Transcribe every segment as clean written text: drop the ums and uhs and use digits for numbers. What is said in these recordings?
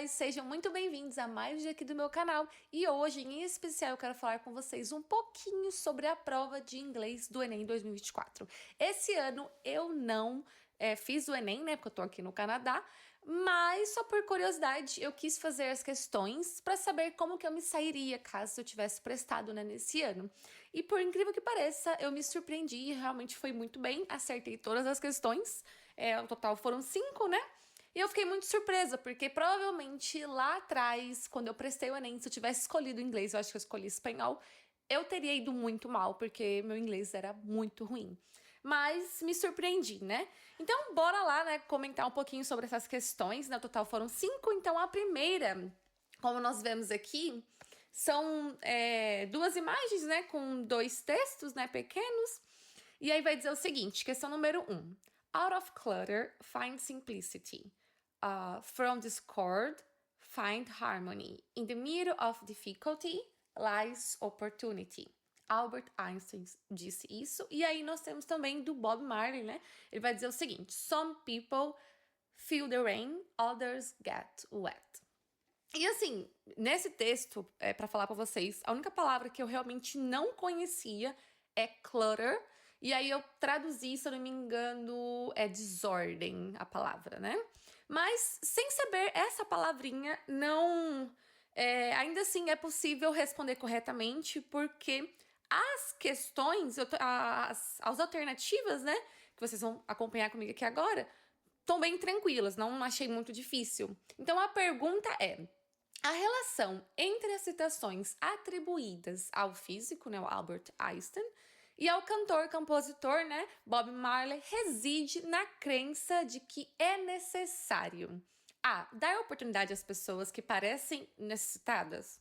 guys! Sejam muito bem-vindos a mais um dia aqui do meu canal. E hoje, em especial, eu quero falar com vocês um pouquinho sobre a prova de inglês do Enem 2024. Esse ano eu não fiz o Enem, né, porque eu tô aqui no Canadá, mas só por curiosidade eu quis fazer as questões para saber como que eu me sairia caso eu tivesse prestado, né, nesse ano. E por incrível que pareça, eu me surpreendi e realmente foi muito bem, acertei todas as questões, o total foram 5, né? E eu fiquei muito surpresa, porque provavelmente lá atrás, quando eu prestei o Enem, se eu tivesse escolhido inglês, eu acho que eu escolhi espanhol, eu teria ido muito mal, porque meu inglês era muito ruim. Mas me surpreendi, né? Então, bora lá, né, comentar um pouquinho sobre essas questões, né? No total foram 5, então a primeira, como nós vemos aqui, são duas imagens, né, com 2 textos, né, pequenos. E aí vai dizer o seguinte, questão número 1. Out of clutter, find simplicity. From discord, find harmony. In the middle of difficulty, lies opportunity. Albert Einstein disse isso. E aí nós temos também do Bob Marley, né? Ele vai dizer o seguinte: Some people feel the rain, others get wet. E assim, nesse texto, para falar para vocês, a única palavra que eu realmente não conhecia é clutter. E aí eu traduzi, se eu não me engano, é desordem a palavra, né? Mas sem saber essa palavrinha, não. Ainda assim é possível responder corretamente, porque as questões, as alternativas, né? Que vocês vão acompanhar comigo aqui agora, estão bem tranquilas, não achei muito difícil. Então a pergunta é: a relação entre as citações atribuídas ao físico, né, o Albert Einstein, e ao cantor-compositor, né, Bob Marley, reside na crença de que é necessário A. Dar oportunidade às pessoas que parecem necessitadas.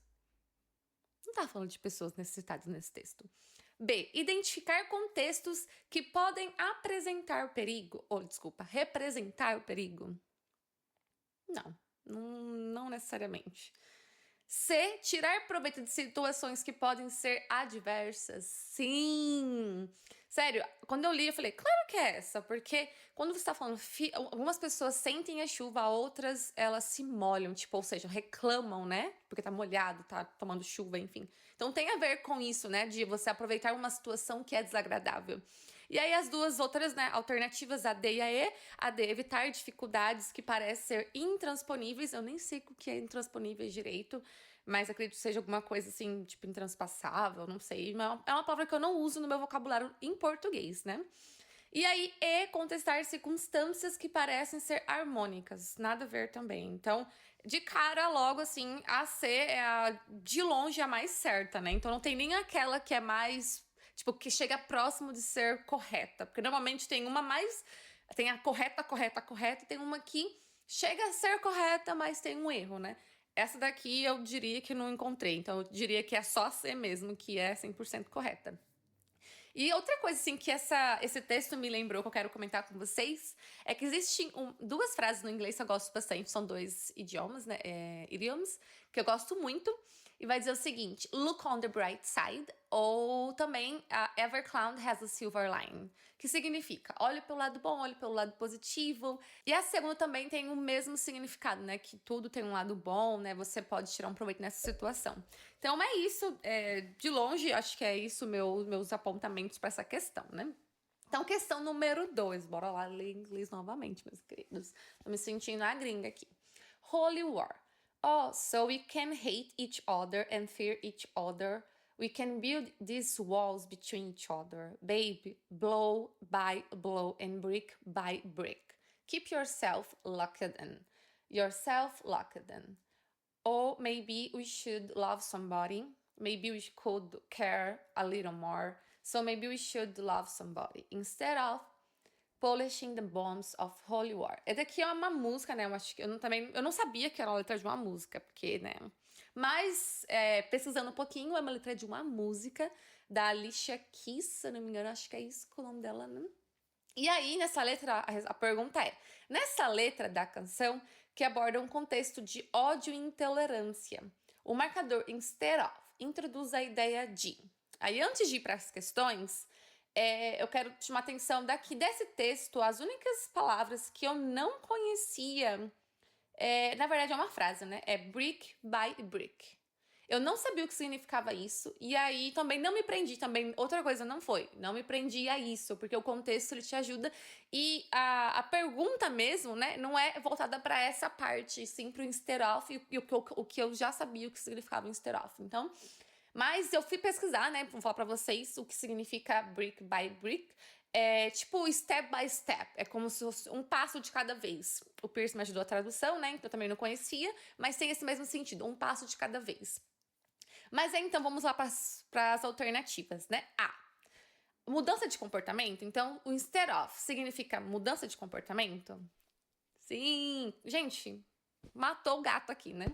Não tá falando de pessoas necessitadas nesse texto. B. Identificar contextos que podem apresentar perigo, representar o perigo. Não necessariamente. C. Tirar proveito de situações que podem ser adversas. Sim! Sério, quando eu li, eu falei, claro que é essa, porque quando você tá falando, algumas pessoas sentem a chuva, outras elas se molham, tipo, ou seja, reclamam, né? Porque tá molhado, tá tomando chuva, enfim. Então tem a ver com isso, né? De você aproveitar uma situação que é desagradável. E aí as duas outras, né, alternativas, a D e a E. A D, evitar dificuldades que parecem ser intransponíveis. Eu nem sei o que é intransponíveis direito, mas acredito que seja alguma coisa assim, tipo intranspasável, não sei. Mas é uma palavra que eu não uso no meu vocabulário em português, né? E aí, E, contestar circunstâncias que parecem ser harmônicas. Nada a ver também. Então, de cara, logo assim, a C é de longe a mais certa, né? Então não tem nem aquela que é mais, tipo, que chega próximo de ser correta. Porque normalmente tem uma mais. Tem a correta, e tem uma que chega a ser correta, mas tem um erro, né? Essa daqui eu diria que não encontrei. Então eu diria que é só a C mesmo, que é 100% correta. E outra coisa, assim, que esse texto me lembrou, que eu quero comentar com vocês, é que existem duas frases no inglês que eu gosto bastante, são 2 idiomas, né, idioms, que eu gosto muito, e vai dizer o seguinte: look on the bright side, ou também every cloud has a silver line, que significa olhe pelo lado bom, olhe pelo lado positivo. E a segunda também tem o mesmo significado, né, que tudo tem um lado bom, né, você pode tirar um proveito nessa situação. Então é isso, de longe, acho que é isso meus apontamentos para essa questão, né? Então, questão número 2, bora lá ler inglês novamente, meus queridos. Tô me sentindo a gringa aqui. Holy War. Oh, so we can hate each other and fear each other. We can build these walls between each other. Babe, blow by blow and brick by brick. Keep yourself locked in. Yourself locked in. Or maybe we should love somebody. Maybe we could care a little more. So maybe we should love somebody instead of polishing the bombs of holy war. Essa daqui é uma música, né? Eu acho que eu não sabia que era a letra de uma música, porque, né? Mas, pesquisando um pouquinho, é uma letra de uma música da Alicia Keys, se eu não me engano, acho que é isso que é o nome dela, né? E aí, nessa letra, a pergunta é: nessa letra da canção, que aborda um contexto de ódio e intolerância, o marcador instead of introduz a ideia de. Aí, antes de ir para as questões, eu quero te chamar a atenção daqui desse texto, as únicas palavras que eu não conhecia Na verdade, é uma frase, né? É brick by brick. Eu não sabia o que significava isso, e aí também não me prendi, também outra coisa não me prendi a isso, porque o contexto ele te ajuda, e a pergunta mesmo, né, não é voltada para essa parte, sim pro instead of, e o que eu já sabia o que significava o instead of. Então, mas eu fui pesquisar, né, vou falar pra vocês o que significa brick by brick. É tipo step by step, é como se fosse um passo de cada vez. O Pierce me ajudou a tradução, né, então eu também não conhecia, mas tem esse mesmo sentido, um passo de cada vez. Mas então vamos lá para as alternativas, né? A. Mudança de comportamento. Então, o instead of significa mudança de comportamento? Sim! Gente, matou o gato aqui, né?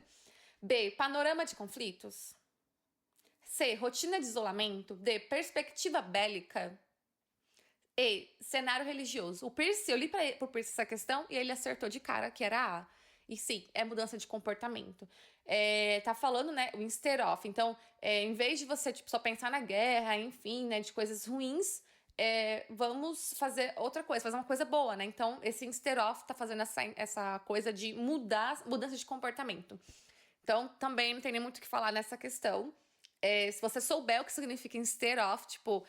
B. Panorama de conflitos. C. Rotina de isolamento. D. Perspectiva bélica. E. Cenário religioso. O Pierce, eu li pro Pierce essa questão e ele acertou de cara que era A. E sim, é mudança de comportamento. Tá falando, né, o instead of. Então, em vez de você, tipo, só pensar na guerra, enfim, né, de coisas ruins, vamos fazer outra coisa, fazer uma coisa boa, né? Então, esse instead of tá fazendo essa coisa de mudança de comportamento. Então, também não tem nem muito o que falar nessa questão. Se você souber o que significa instead of, tipo,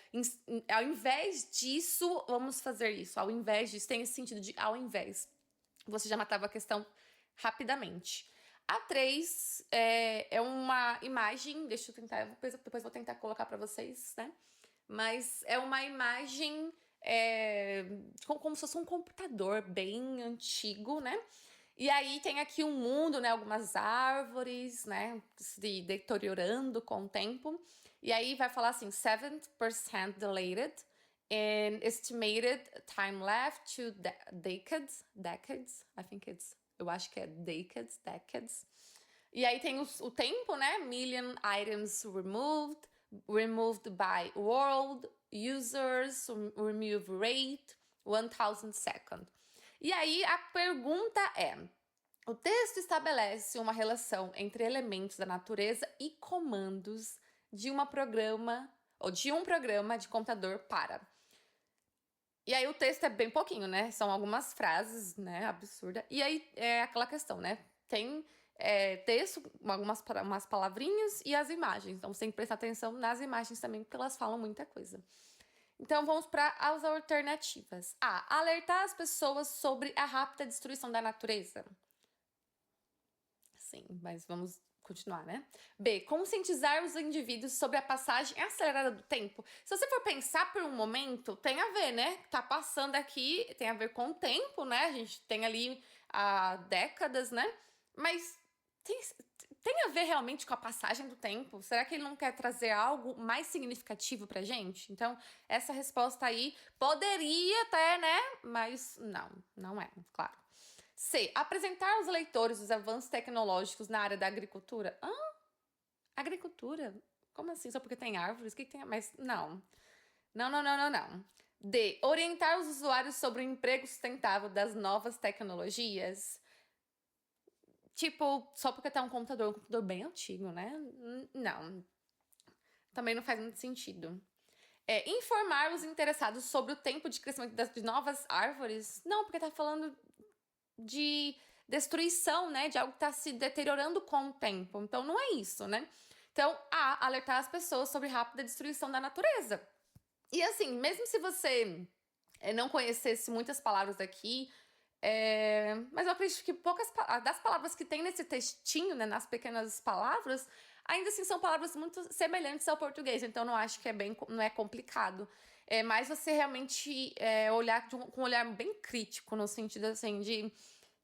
ao invés disso, vamos fazer isso. Ao invés disso, tem esse sentido de ao invés. Você já matava a questão rapidamente. A 3 é uma imagem, deixa eu tentar, depois vou tentar colocar para vocês, né? Mas é uma imagem como se fosse um computador bem antigo, né? E aí tem aqui um mundo, né? Algumas árvores, né? Se deteriorando com o tempo. E aí vai falar assim, 7% deleted and estimated time left to decades. I think eu acho que é decades. E aí tem o tempo, né? Million items removed by world, users, remove rate, 1000 seconds. E aí a pergunta é: o texto estabelece uma relação entre elementos da natureza e comandos de um programa de computador para. E aí o texto é bem pouquinho, né? São algumas frases, né? Absurda. E aí é aquela questão, né? Tem texto, umas palavrinhas e as imagens. Então você tem que prestar atenção nas imagens também, porque elas falam muita coisa. Então vamos para as alternativas. A. Alertar as pessoas sobre a rápida destruição da natureza. Sim, mas vamos continuar, né? B. Conscientizar os indivíduos sobre a passagem acelerada do tempo. Se você for pensar por um momento, tem a ver, né? Tá passando aqui, tem a ver com o tempo, né? A gente tem ali há décadas, né? Mas tem a ver realmente com a passagem do tempo? Será que ele não quer trazer algo mais significativo pra gente? Então, essa resposta aí poderia até, né? Mas não é, claro. C. Apresentar aos leitores os avanços tecnológicos na área da agricultura. Agricultura? Como assim? Só porque tem árvores? O que tem? Mas não. Não. D. Orientar os usuários sobre o emprego sustentável das novas tecnologias. Tipo, só porque tá um computador bem antigo, né? Não. Também não faz muito sentido. Informar os interessados sobre o tempo de crescimento de novas árvores. Não, porque tá falando de destruição, né? De algo que tá se deteriorando com o tempo. Então, não é isso, né? Então, alertar as pessoas sobre rápida destruição da natureza. E assim, mesmo se você não conhecesse muitas palavras daqui, mas eu acredito que poucas das palavras que tem nesse textinho, né, nas pequenas palavras, ainda assim são palavras muito semelhantes ao português, então não acho que não é complicado. É mais você realmente olhar com um olhar bem crítico, no sentido assim de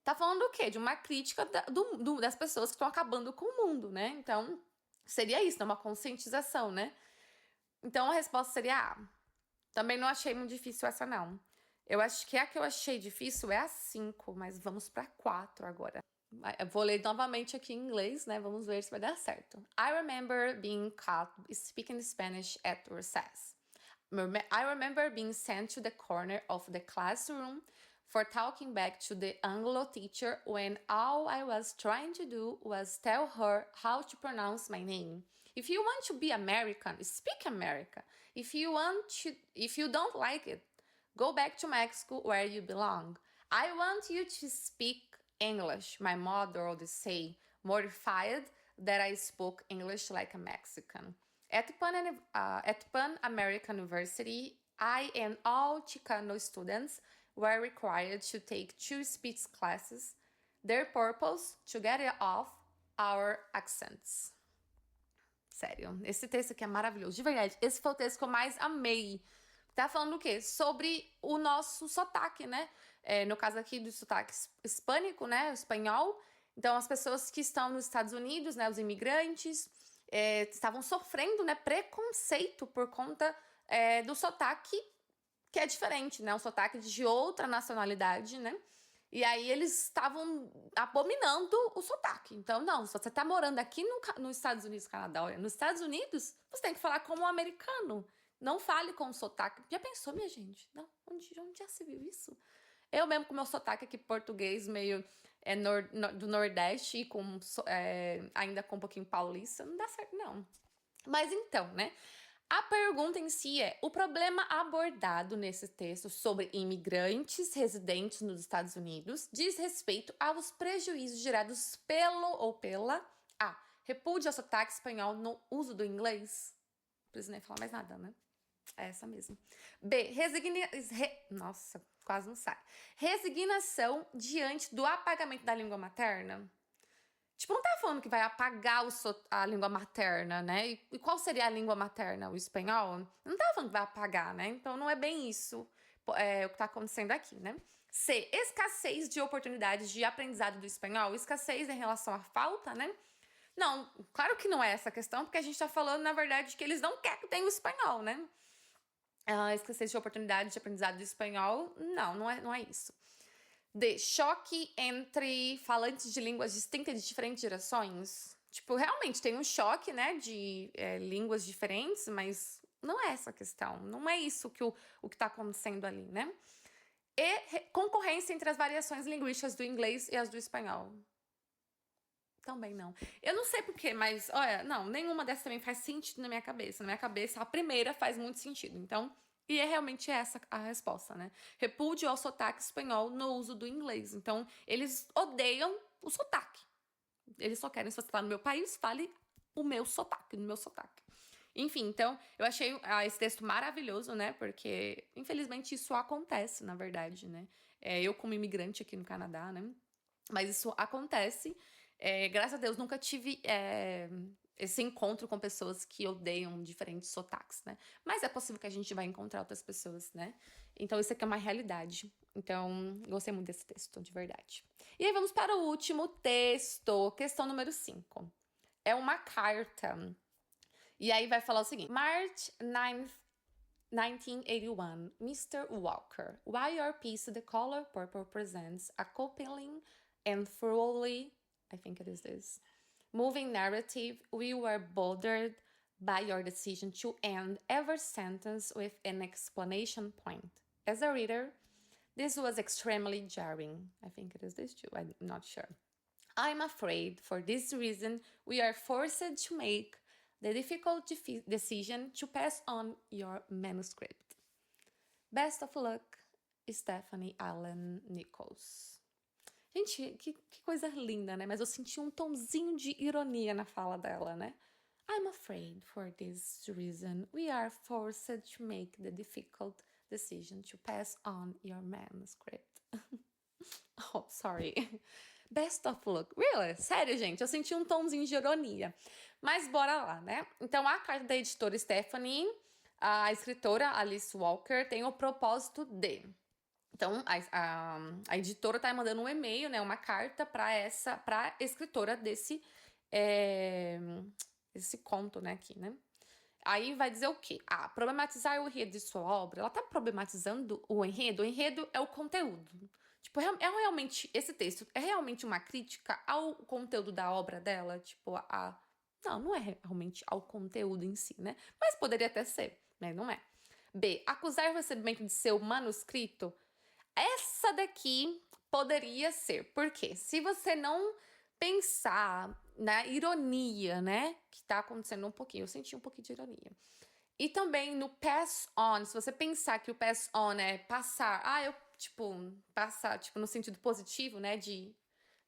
tá falando o quê? De uma crítica das pessoas que estão acabando com o mundo, né? Então, seria isso, né? Uma conscientização, né? Então a resposta seria A. Também não achei muito difícil essa, não. Eu acho que a que eu achei difícil é a 5, mas vamos pra 4 agora. Eu vou ler novamente aqui em inglês, né? Vamos ver se vai dar certo. I remember being caught speaking Spanish at recess. I remember being sent to the corner of the classroom for talking back to the Anglo teacher when all I was trying to do was tell her how to pronounce my name. If you want to be American, speak American. If you don't like it, go back to Mexico where you belong. I want you to speak English, my mother would say, mortified that I spoke English like a Mexican. At Pan American University, I and all Chicano students were required to take 2 speech classes. Their purpose, to get off our accents. Sério, esse texto aqui é maravilhoso, de verdade. Esse foi o texto que eu mais amei. Tá falando o quê? Sobre o nosso sotaque, né? No caso aqui do sotaque hispânico, né? O espanhol. Então, as pessoas que estão nos Estados Unidos, né? Os imigrantes, estavam sofrendo, né? Preconceito por conta do sotaque que é diferente, né? Um sotaque de outra nacionalidade, né? E aí eles estavam abominando o sotaque. Então, não, se você tá morando aqui nos Estados Unidos, Canadá, olha, nos Estados Unidos, você tem que falar como um americano. Não fale com sotaque. Já pensou, minha gente? Não, onde já se viu isso? Eu mesmo com meu sotaque aqui português, meio do Nordeste e ainda com um pouquinho paulista, não dá certo, não. Mas então, né? A pergunta em si é: o problema abordado nesse texto sobre imigrantes residentes nos Estados Unidos diz respeito aos prejuízos gerados pelo ou pela A. Repúdio ao sotaque espanhol no uso do inglês. Não preciso nem falar mais nada, né? É essa mesmo. B. Nossa, quase não sai. Resignação diante do apagamento da língua materna. Tipo, não tá falando que vai apagar a língua materna, né? E qual seria a língua materna? O espanhol? Não tá falando que vai apagar, né? Então, não é bem isso o que tá acontecendo aqui, né? C. Escassez de oportunidades de aprendizado do espanhol. Escassez em relação à falta, né? Não, claro que não é essa a questão, porque a gente tá falando, na verdade, que eles não querem que tenha o espanhol, né? Escassez de oportunidades de aprendizado do espanhol. Não é isso. D. Choque entre falantes de línguas distintas de diferentes gerações. Tipo, realmente tem um choque, né, de línguas diferentes, mas não é essa a questão. Não é isso o que tá acontecendo ali, né? E concorrência entre as variações linguísticas do inglês e as do espanhol. Também não. Eu não sei porquê, mas, olha, não, nenhuma dessas também faz sentido na minha cabeça. Na minha cabeça, a primeira faz muito sentido. Então, e é realmente essa a resposta, né? Repúdio ao sotaque espanhol no uso do inglês. Então, eles odeiam o sotaque. Eles só querem, se você tá no meu país, fale o meu sotaque, no meu sotaque. Enfim, então, eu achei esse texto maravilhoso, né? Porque, infelizmente, isso acontece, na verdade, né? Eu, como imigrante aqui no Canadá, né? Mas isso acontece. Graças a Deus, nunca tive esse encontro com pessoas que odeiam diferentes sotaques, né? Mas é possível que a gente vai encontrar outras pessoas, né? Então, isso aqui é uma realidade. Então, gostei muito desse texto, de verdade. E aí, vamos para o último texto. Questão número 5. É uma carta. E aí, vai falar o seguinte. March 9th, 1981, Mr. Walker, while your piece The Color Purple presents a compelling and thoroughly, I think it is this, moving narrative, we were bothered by your decision to end every sentence with an exclamation point. As a reader, this was extremely jarring. I think it is this too, I'm not sure. I'm afraid for this reason we are forced to make the difficult decision to pass on your manuscript. Best of luck, Stephanie Allen Nichols. Gente, que coisa linda, né? Mas eu senti um tomzinho de ironia na fala dela, né? I'm afraid for this reason we are forced to make the difficult decision to pass on your manuscript. Oh, sorry. Best of luck. Really? Sério, gente, eu senti um tomzinho de ironia. Mas bora lá, né? Então, a carta da editora Stephanie, a escritora Alice Walker, tem o propósito de... Então, a editora tá mandando um e-mail, né? Uma carta pra escritora desse esse conto, né? Aqui, né? Aí vai dizer o quê? Problematizar o enredo de sua obra. Ela tá problematizando o enredo? O enredo é o conteúdo. Tipo, realmente, esse texto é realmente uma crítica ao conteúdo da obra dela? Tipo, não é realmente ao conteúdo em si, né? Mas poderia até ser, né? Não é. B. Acusar o recebimento de seu manuscrito. Essa daqui poderia ser. Por quê? Se você não pensar na ironia, né? Que tá acontecendo um pouquinho. Eu senti um pouquinho de ironia. E também no pass on. Se você pensar que o pass on é passar... passar, tipo, no sentido positivo, né? De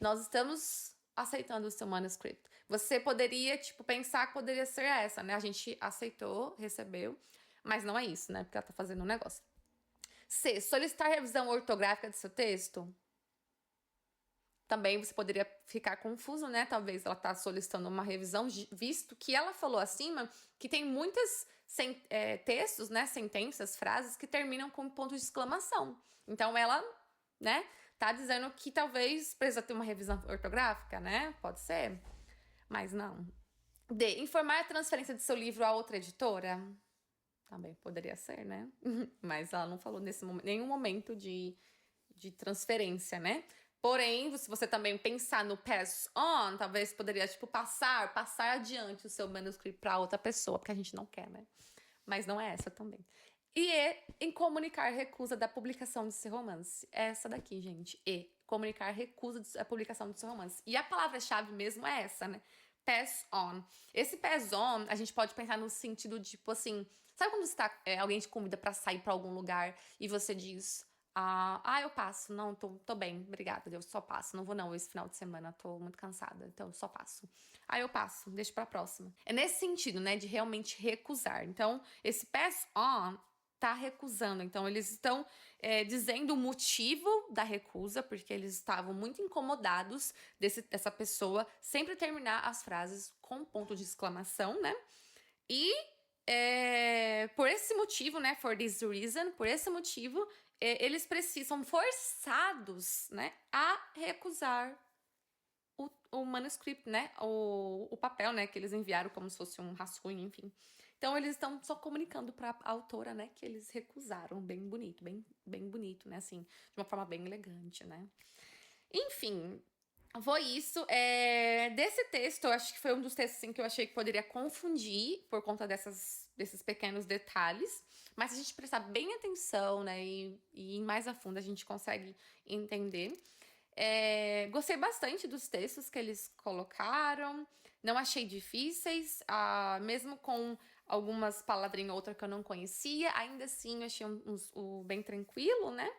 Nós estamos aceitando o seu manuscript. Você poderia, tipo, pensar que poderia ser essa, né? A gente aceitou, recebeu, mas não é isso, né? Porque ela tá fazendo um negócio. C. Solicitar revisão ortográfica do seu texto. Também você poderia ficar confuso, né? Talvez ela tá solicitando uma revisão, visto que ela falou acima que tem muitos textos, né? Sentenças, frases que terminam com ponto de exclamação. Então ela, né? Tá dizendo que talvez precisa ter uma revisão ortográfica, né? Pode ser, mas não. D. Informar a transferência de seu livro a outra editora. Também poderia ser, né? Mas ela não falou nesse nenhum momento de transferência, né? Porém, se você também pensar no pass on, talvez poderia, tipo, passar adiante o seu manuscrito para outra pessoa, porque a gente não quer, né? Mas não é essa também. E em comunicar recusa da publicação de seu romance. Essa daqui, gente. Comunicar recusa da publicação de seu romance. E a palavra-chave mesmo é essa, né? Pass on. Esse pass on, a gente pode pensar no sentido de, tipo assim, sabe quando você alguém te convida para sair para algum lugar e você diz, eu passo, não, tô bem, obrigada, eu só passo, não vou não esse final de semana, tô muito cansada, então eu só passo. Eu passo, deixo pra próxima. É nesse sentido, né, de realmente recusar. Então, esse pass on tá recusando. Então, eles estão dizendo o motivo da recusa, porque eles estavam muito incomodados dessa pessoa sempre terminar as frases com ponto de exclamação, né? E por esse motivo, né? For this reason, por esse motivo, eles precisam forçados, né, a recusar o manuscrito, né? O papel, né? Que eles enviaram como se fosse um rascunho, enfim. Então, eles estão só comunicando para a autora, né? Que eles recusaram. Bem bonito, bem bonito, né? Assim, de uma forma bem elegante, né? Enfim, foi isso. Desse texto, eu acho que foi um dos textos assim, que eu achei que poderia confundir por conta desses pequenos detalhes. Mas se a gente prestar bem atenção, né? E ir mais a fundo, a gente consegue entender. Gostei bastante dos textos que eles colocaram. Não achei difíceis, mesmo com algumas palavrinhas ou outra que eu não conhecia. Ainda assim, eu achei bem tranquilo, né?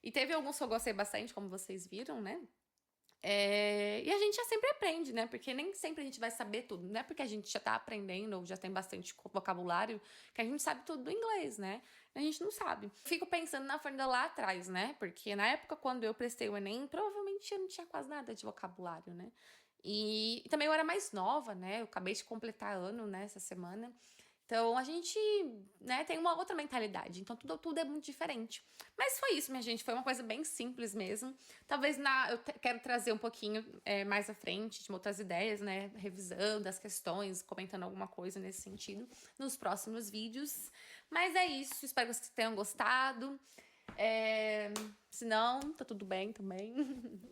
E teve alguns que eu gostei bastante, como vocês viram, né? E a gente já sempre aprende, né? Porque nem sempre a gente vai saber tudo. Não é porque a gente já tá aprendendo ou já tem bastante vocabulário que a gente sabe tudo do inglês, né? A gente não sabe. Fico pensando na Fernanda lá atrás, né? Porque na época, quando eu prestei o Enem, provavelmente eu não tinha quase nada de vocabulário, né? E também eu era mais nova, né? Eu acabei de completar ano, né, essa semana. Então, a gente, né, tem uma outra mentalidade. Então, tudo é muito diferente. Mas foi isso, minha gente. Foi uma coisa bem simples mesmo. Talvez eu quero trazer um pouquinho mais à frente, de outras ideias, né? Revisando as questões, comentando alguma coisa nesse sentido nos próximos vídeos. Mas é isso. Espero que vocês tenham gostado. Se não, tá tudo bem também.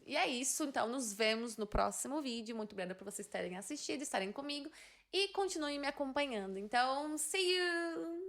E é isso. Então, nos vemos no próximo vídeo. Muito obrigada por vocês terem assistido, estarem comigo. E continuem me acompanhando. Então, see you!